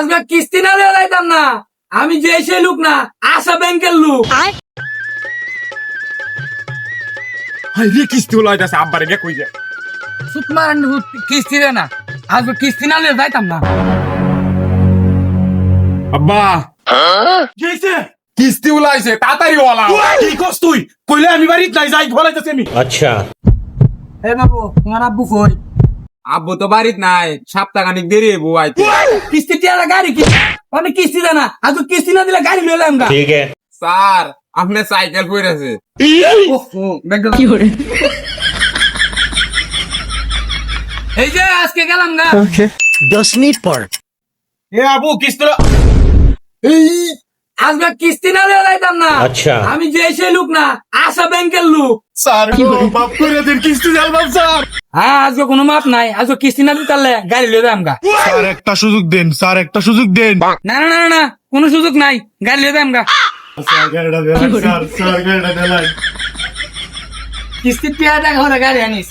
আজকে কিস্তি না লয়ে যাইতাম না। আমি যে সেই লোক না, আশা ব্যাংকের লোক। হাই রে কিস্তি হলো আইতাছে আব্বারে গে কই যায় সুতমান কিস্তি দে না, আজকে কিস্তি না লয়ে যাইতাম না। আব্বা কি হইছে? কিস্তি হলো আইছে তাড়াতাড়ি ওলা কি কস তুই? কইলে আমি বাড়িতে নাই, যাই ঘলাইতেছি আমি। হে বাবু, তোমার আব্বু কই? আব্বু তো বাড়িত নাই, সপ্তাহখানিক দেরি হইব আইতে। কিস্তি টিয়ারা গাড়ি কি অনেক কিস্তি দে না, আজকে কিস্তি না দিলে গাড়ি লয়ে লাম গা। স্যার আপনার সাইকেল পড়েছে। কি করে এই যে আজকে গেলাম গা। 10 মিনিট পর এ আবু কিস্তি আজকে কিস্তি না লয়ে যাইতাম না। আমি যে সেই লোক না, আশা ব্যাংকের লোক। স্যার মাফ করে দিন, কিস্তি জালবাম স্যার। হ্যাঁ, আজকে কোনো মাপ নাই, আজকে কিস্তি না দিতে পারলে গাড়ি লয়ে যাম গা। স্যার একটা সুযোগ দেন, স্যার একটা সুযোগ দেন। না না না না, কোনো সুযোগ নাই, গাড়ি লয়ে যাম গা। স্যার গাড়িটা দেন, স্যার গাড়িটা দেন। কিস্তি টিয়া দেখা হলে গাড়ি আনিস।